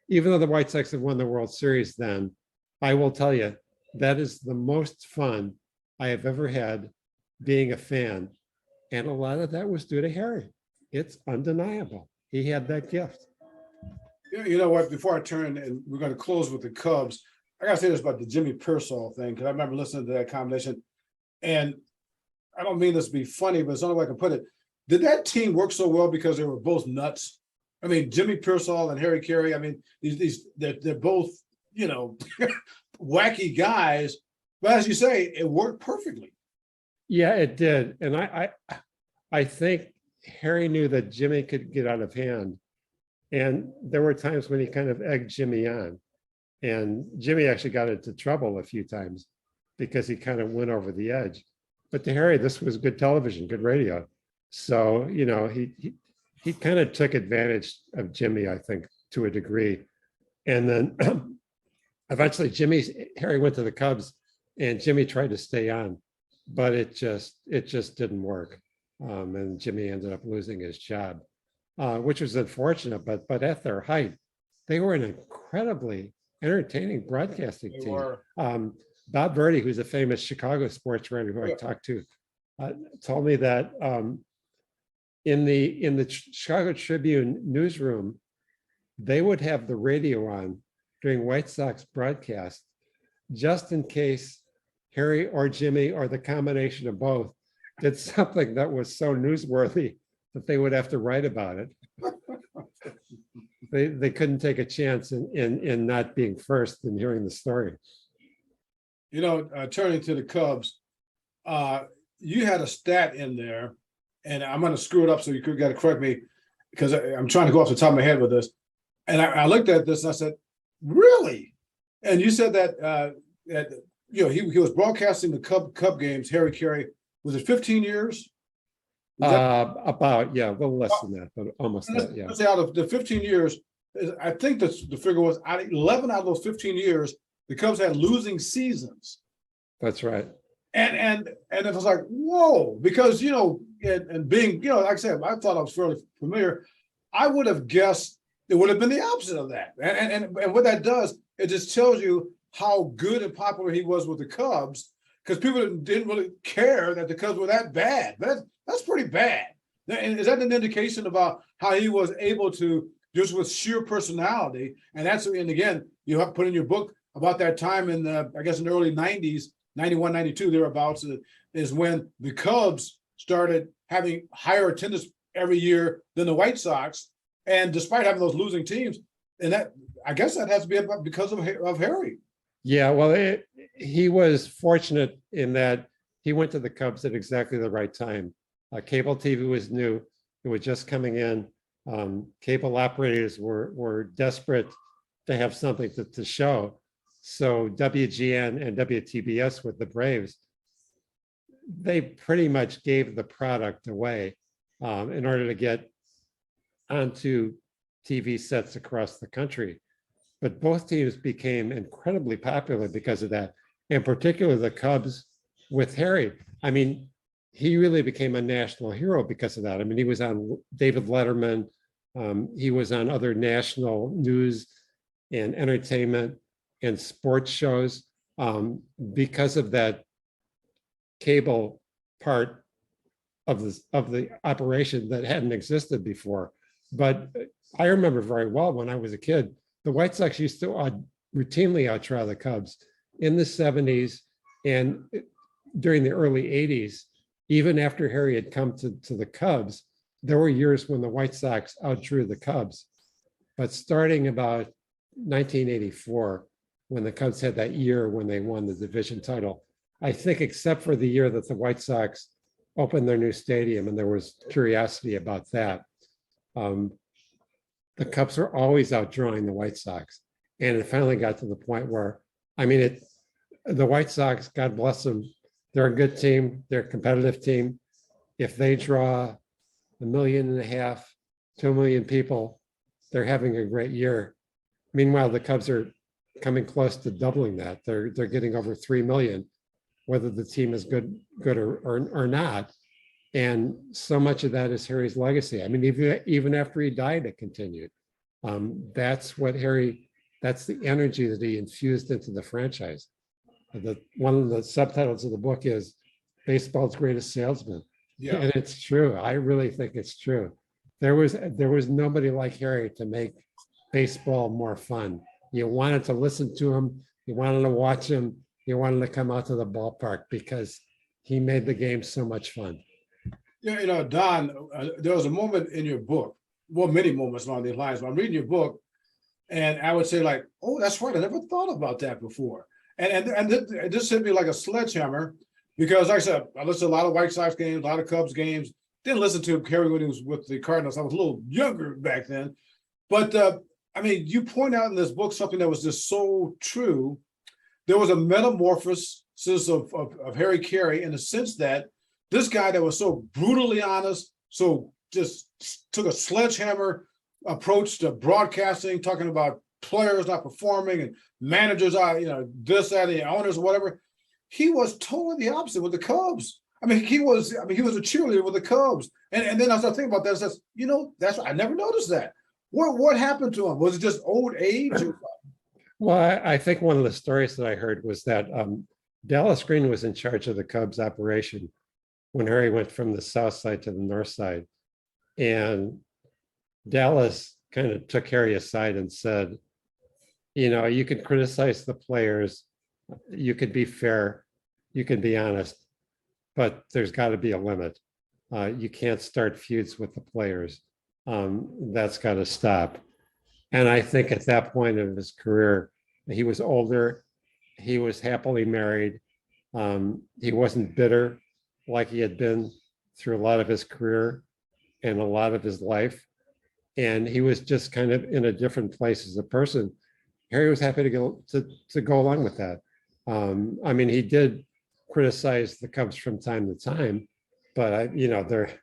even though the White Sox had won the World Series then, I will tell you, that is the most fun I have ever had being a fan. And a lot of that was due to Harry. It's undeniable. He had that gift. You know what? Before I turn, and we're going to close with the Cubs, I got to say this about the Jimmy Pearsall thing, because I remember listening to that combination. And I don't mean this to be funny, but it's the only way I can put it. Did that team work so well because they were both nuts? I mean, Jimmy Pearsall and Harry Caray, I mean, they're both, wacky guys. But as you say, it worked perfectly. Yeah, it did. And I think Harry knew that Jimmy could get out of hand. And there were times when he kind of egged Jimmy on. And Jimmy actually got into trouble a few times because he kind of went over the edge. But to Harry, this was good television, good radio. So, he kind of took advantage of Jimmy, I think, to a degree. And then eventually Harry went to the Cubs and Jimmy tried to stay on, but it just didn't work. And Jimmy ended up losing his job, which was unfortunate, but at their height, they were an incredibly entertaining broadcasting team. Bob Verdi, who's a famous Chicago sports writer who I talked to, told me that in the Chicago Tribune newsroom, they would have the radio on during White Sox broadcast, just in case Harry or Jimmy or the combination of both did something that was so newsworthy that they would have to write about it. They couldn't take a chance in not being first and hearing the story. Turning to the Cubs, you had a stat in there, and I'm going to screw it up, so you got to correct me, because I'm trying to go off the top of my head with this. And I looked at this and I said, really? And you said that he was broadcasting the Cub games, Harry Caray, was it 15 years? About, yeah, a little less than that, but almost that, yeah. Let's say out of the 15 years, I think the figure was 11 out of those 15 years, the Cubs had losing seasons. That's right. And it was like, whoa, because, and being, like I said, I thought I was fairly familiar. I would have guessed it would have been the opposite of that. And what that does, it just tells you how good and popular he was with the Cubs, because people didn't really care that the Cubs were that bad. That's pretty bad. And is that an indication about how he was able to, just with sheer personality? And again, you have put in your book about that time in I guess in the early 90s, 91, 92, thereabouts, is when the Cubs started having higher attendance every year than the White Sox. And despite having those losing teams, and that, I guess that has to be because of Harry. Yeah, well, he was fortunate in that he went to the Cubs at exactly the right time. Cable TV was new. It was just coming in. Cable operators were desperate to have something to show. So WGN and WTBS with the Braves, they pretty much gave the product away in order to get onto TV sets across the country. But both teams became incredibly popular because of that, in particular the Cubs with Harry. I mean, he really became a national hero because of that. I mean, he was on David Letterman. He was on other national news and entertainment and sports shows because of that cable part of the operation that hadn't existed before. But I remember very well when I was a kid, the White Sox used to routinely outtry the Cubs in the 70s and during the early 80s. Even after Harry had come to the Cubs, there were years when the White Sox outdrew the Cubs. But starting about 1984, when the Cubs had that year when they won the division title, I think except for the year that the White Sox opened their new stadium, and there was curiosity about that, the Cubs were always outdrawing the White Sox. And it finally got to the point where, I mean, the White Sox, God bless them, they're a good team. They're a competitive team. If they draw 1.5 million, 2 million people, they're having a great year. Meanwhile, the Cubs are coming close to doubling that. They're getting over 3 million, whether the team is good or not. And so much of that is Harry's legacy. I mean, even after he died, it continued. That's what that's the energy that he infused into the franchise. One of the subtitles of the book is Baseball's Greatest Salesman. Yeah. And it's true. I really think it's true. There was nobody like Harry to make baseball more fun. You wanted to listen to him. You wanted to watch him. You wanted to come out to the ballpark because he made the game so much fun. Yeah, Don, there was a moment in your book, well, many moments along these lines, but I'm reading your book and I would say like, oh, that's right. I never thought about that before. And this hit me like a sledgehammer because like I said, I listened to a lot of White Sox games, a lot of Cubs games. Didn't listen to Harry when he was with the Cardinals. I was a little younger back then. But I mean, you point out in this book something that was just so true. There was a metamorphosis of Harry Caray in the sense that this guy that was so brutally honest, so just took a sledgehammer approach to broadcasting, talking about players not performing and managers are, this, that, and the owners or whatever. He was totally the opposite with the Cubs. I mean, he was a cheerleader with the Cubs. And then as I think about that, I says, I never noticed that. What happened to him? Was it just old age? Well, I think one of the stories that I heard was that Dallas Green was in charge of the Cubs operation when Harry went from the south side to the north side. And Dallas kind of took Harry aside and said, you can criticize the players, you could be fair, you can be honest, but there's got to be a limit. You can't start feuds with the players. That's got to stop. And I think at that point of his career, he was older, he was happily married, he wasn't bitter like he had been through a lot of his career and a lot of his life. And he was just kind of in a different place as a person. Harry was happy to go along with that. I mean, he did criticize the Cubs from time to time, but there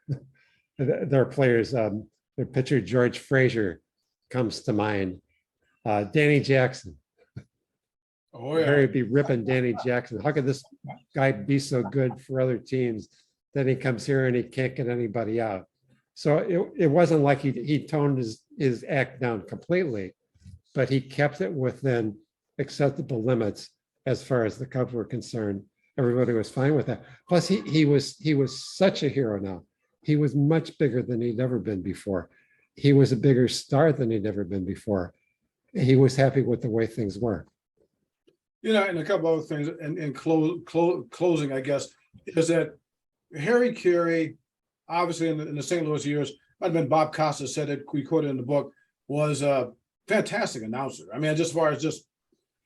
are players. Their pitcher George Frazier comes to mind. Danny Jackson. Oh, yeah. Harry would be ripping Danny Jackson. How could this guy be so good for other teams? Then he comes here and he can't get anybody out. So it wasn't like he toned his act down completely, but he kept it within acceptable limits as far as the Cubs were concerned. Everybody was fine with that. Plus, he was such a hero now. He was much bigger than he'd ever been before. He was a bigger star than he'd ever been before. He was happy with the way things were. You know, and a couple other things in closing, I guess, is that Harry Caray, obviously in the St. Louis years, might have been Bob Costa said it, we quoted in the book, was a fantastic announcer. I mean, just as far as just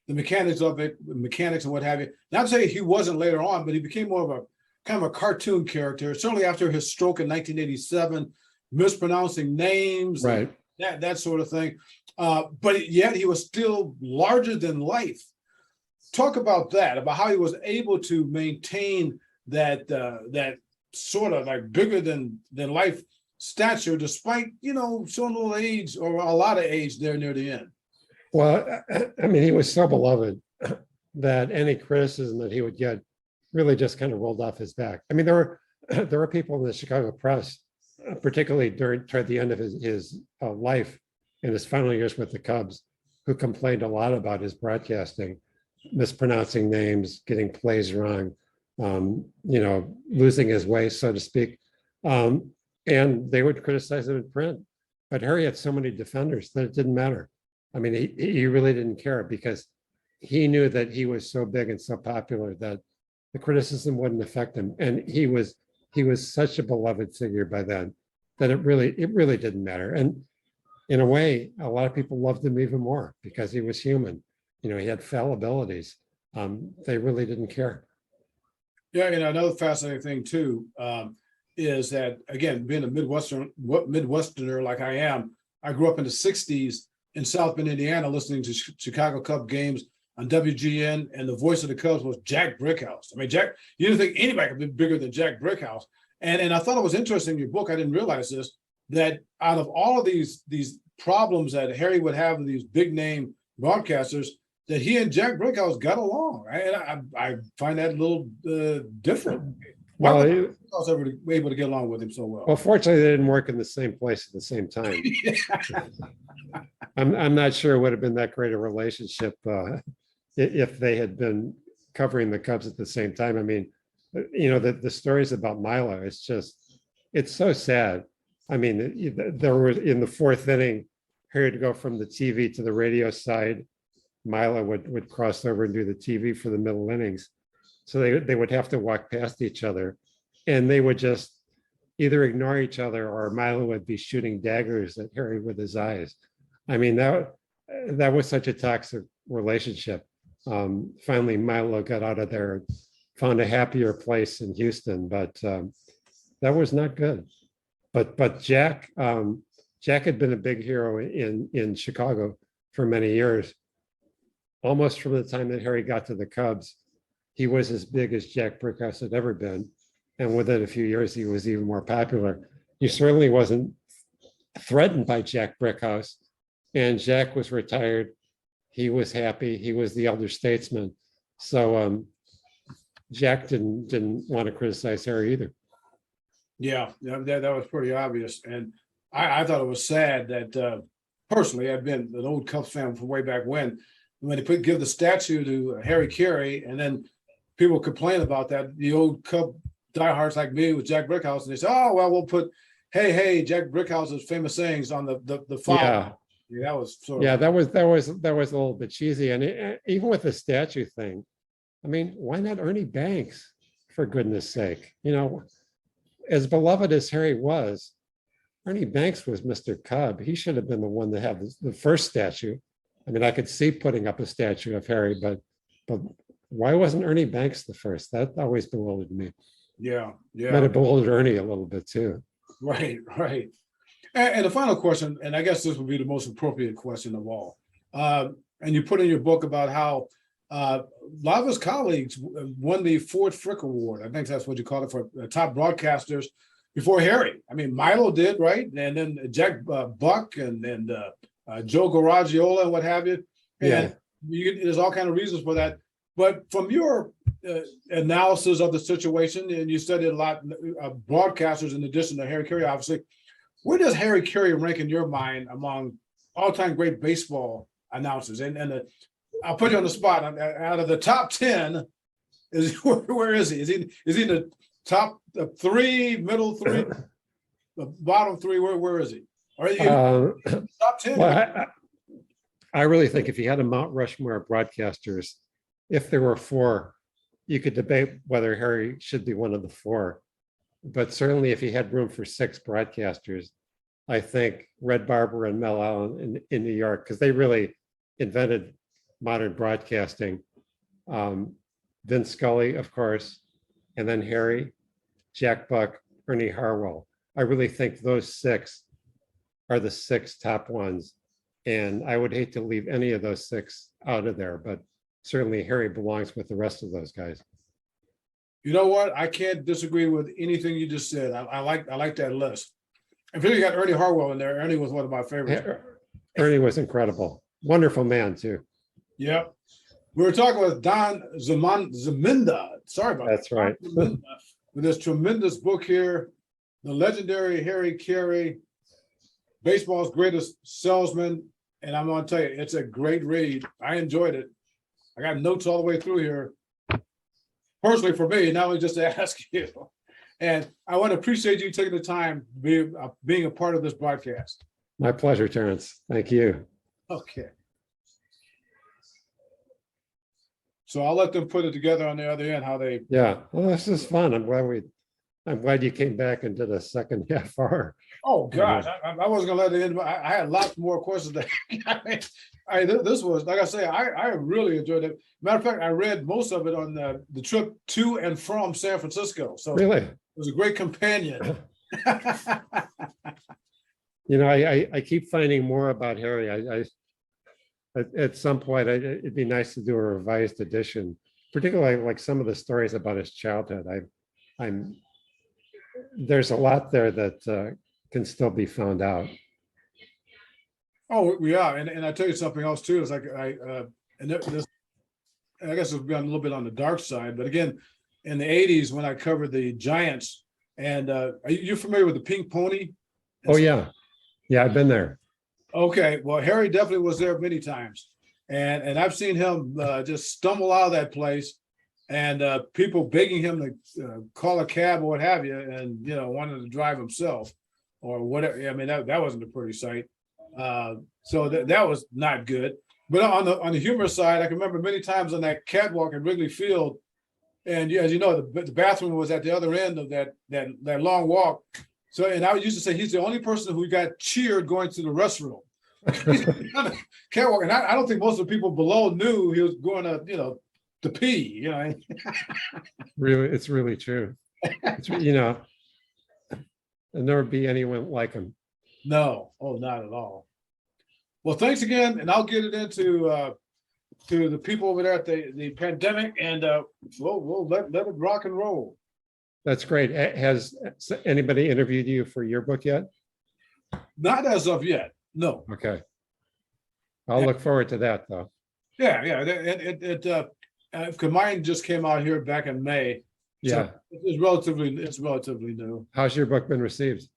the mechanics of it, mechanics and what have you. Not to say he wasn't later on, but he became more of a kind of a cartoon character. Certainly after his stroke in 1987, mispronouncing names, right? That sort of thing. But yet he was still larger than life. Talk about that, about how he was able to maintain that that sort of like bigger than life stature, despite, you know, showing a little age or a lot of age there near the end. Well, I mean, he was so beloved that any criticism that he would get really just kind of rolled off his back. I mean, there were people in the Chicago press, particularly toward the end of his life in his final years with the Cubs, who complained a lot about his broadcasting, mispronouncing names, getting plays wrong, you know, losing his way, so to speak. And they would criticize him in print. But Harry had so many defenders that it didn't matter. I mean, he really didn't care because he knew that he was so big and so popular that the criticism wouldn't affect him. And he was such a beloved figure by then that it really didn't matter. And in a way, a lot of people loved him even more because he was human. You know, he had fallibilities. They really didn't care. Yeah, you know, another fascinating thing too is that, again, being a Midwesterner like I am, I grew up in the 60s in South Bend, Indiana, listening to Chicago Cub games on WGN, and the voice of the Cubs was Jack Brickhouse. I mean, Jack, you didn't think anybody could be bigger than Jack Brickhouse. And I thought it was interesting in your book, I didn't realize this, that out of all of these problems that Harry would have with these big name broadcasters, that he and Jack Brickhouse got along. Right? And I find that a little different. Why was Brickhouse ever able to get along with him so well? Well, fortunately, they didn't work in the same place at the same time. I'm not sure it would have been that great a relationship if they had been covering the Cubs at the same time. I mean, you know, the stories about Milo, it's so sad. I mean, there were in the fourth inning, Harry would go from the TV to the radio side. Milo would cross over and do the TV for the middle innings. So they would have to walk past each other, and they would just either ignore each other or Milo would be shooting daggers at Harry with his eyes. I mean, that was such a toxic relationship. Finally, Milo got out of there, found a happier place in Houston, but that was not good. But Jack had been a big hero in Chicago for many years. Almost from the time that Harry got to the Cubs, he was as big as Jack Brickhouse had ever been. And within a few years, he was even more popular. He certainly wasn't threatened by Jack Brickhouse. And Jack was retired. He was happy. He was the elder statesman. So Jack didn't want to criticize Harry either. Yeah, that was pretty obvious. And I thought it was sad that personally, I've been an old Cubs fan from way back when they give the statue to Harry Caray, and then people complain about that. The old Cub diehards like me with Jack Brickhouse, and they say, "Oh well, we'll put hey Jack Brickhouse's famous sayings on the file." Yeah, that was sort of that was a little bit cheesy. And even with the statue thing, I mean, why not Ernie Banks? For goodness sake, you know, as beloved as Harry was, Ernie Banks was Mr. Cub. He should have been the one to have the first statue. I mean, I could see putting up a statue of Harry, but why wasn't Ernie Banks the first? That always bewildered me. Yeah. Might have bewildered Ernie a little bit too. Right. And the final question, and I guess this would be the most appropriate question of all. And you put in your book about how a lot of his colleagues won the Ford Frick Award. I think that's what you call it, for top broadcasters before Harry. I mean, Milo did, right? And then Jack Buck and Joe Garagiola and what have you. Yeah. And there's all kind of reasons for that. But from your analysis of the situation, and you studied a lot of broadcasters in addition to Harry Caray, obviously, where does Harry Caray rank in your mind among all-time great baseball announcers? And I'll put you on the spot. Out of the top 10, where is he? Is he in the top three, middle three, the bottom three? Where is he? Or top 10? Well, I really think if you had a Mount Rushmore of broadcasters, if there were four, you could debate whether Harry should be one of the four. But certainly if he had room for six broadcasters, I think Red Barber and Mel Allen in New York, because they really invented modern broadcasting. Vince Scully, of course, and then Harry, Jack Buck, Ernie Harwell. I really think those six are the six top ones. And I would hate to leave any of those six out of there, but certainly Harry belongs with the rest of those guys. You know what? I can't disagree with anything you just said. I like that list. And really got Ernie Harwell in there. Ernie was one of my favorites. Ernie was incredible. Wonderful man, too. Yep. We were talking with Don Zminda. Sorry about that. That's right. With this tremendous book here, The Legendary Harry Caray, Baseball's Greatest Salesman. And I'm going to tell you, it's a great read. I enjoyed it. I got notes all the way through here. Personally, for me, not only just to ask you. And I want to appreciate you taking the time being a part of this broadcast. My pleasure, Terence. Thank you. Okay. So I'll let them put it together on the other end, how they. Yeah, well, this is fun. I'm glad you came back and did a second half hour. Oh gosh, I wasn't gonna let it end. I had lots more questions. This was, like I say, I really enjoyed it. Matter of fact, I read most of it on the trip to and from San Francisco. So really, it was a great companion. You know, I keep finding more about Harry. I at some point it'd be nice to do a revised edition, particularly like some of the stories about his childhood. There's a lot there that can still be found out. Oh, yeah, and I tell you something else too. It's like this, I guess it's been a little bit on the dark side, but again, in the '80s when I covered the Giants, and are you familiar with the Pink Pony? Oh yeah, I've been there. Okay, well, Harry definitely was there many times, and I've seen him just stumble out of that place, and people begging him to call a cab or what have you, and wanting to drive himself or whatever. I mean, that wasn't a pretty sight. So that was not good. But on the humor side, I can remember many times on that catwalk at Wrigley Field, and as you know, the bathroom was at the other end of that long walk. So, and I used to say he's the only person who got cheered going to the restroom. Catwalk, and I don't think most of the people below knew he was going to pee. Really, it's really true. There'll never be anyone like him. No, not at all. Well, thanks again, and I'll get it into to the people over there at the pandemic, and we'll let it rock and roll. That's great. Has anybody interviewed you for your book yet? Not as of yet. No. Okay. I'll look forward to that, though. Yeah. Mine just came out here back in May. Yeah. So it's relatively new. How's your book been received?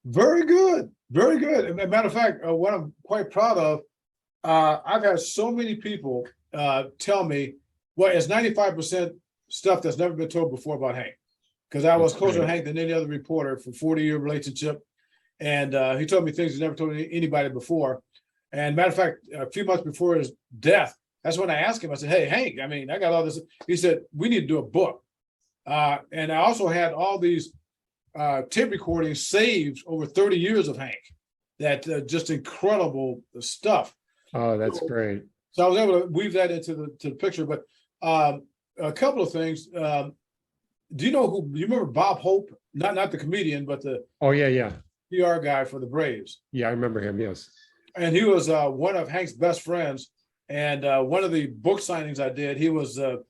Very good. Very good. As a matter of fact, what I'm quite proud of, I've had so many people tell me, well, it's 95% stuff that's never been told before about Hank. Because I was closer to Hank than any other reporter for 40-year relationship. And he told me things he never told anybody before. And matter of fact, a few months before his death, that's when I asked him, I said, hey, Hank, I got all this. He said, we need to do a book. And I also had all these tape recordings saved over 30 years of Hank. That just incredible stuff. Oh, that's great. So I was able to weave that into the picture. But a couple of things. Do you know you remember Bob Hope? Not the comedian, but the PR guy for the Braves. Yeah, I remember him, yes. And he was one of Hank's best friends. And one of the book signings I did, he was the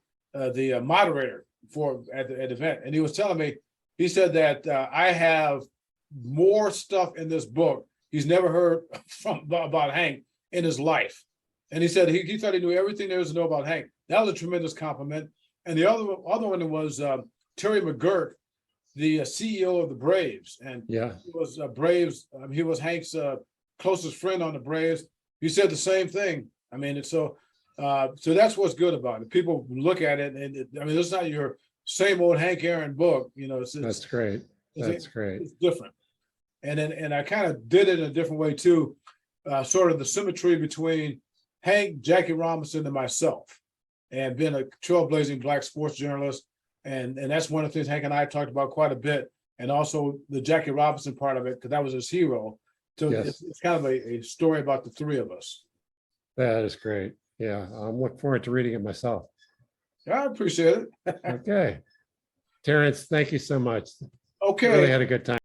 moderator at the event. And he was telling me, he said that I have more stuff in this book he's never heard about Hank in his life. And he said he thought he knew everything there is to know about Hank. That was a tremendous compliment. And the other one was Terry McGurk, the CEO of the Braves. And Yeah. he was Braves. He was Hank's closest friend on the Braves. He said the same thing. I mean, it's so that's what's good about it. People look at it, and it's not your same old Hank Aaron book. That's great. That's great. It's different. And I kind of did it in a different way too, sort of the symmetry between Hank, Jackie Robinson, and myself, and being a trailblazing Black sports journalist. And that's one of the things Hank and I talked about quite a bit, and also the Jackie Robinson part of it, because that was his hero. So Yes. it's kind of a story about the three of us. That is great. Yeah, I'm looking forward to reading it myself. I appreciate it. Okay. Terrence, thank you so much. Okay. Really had a good time.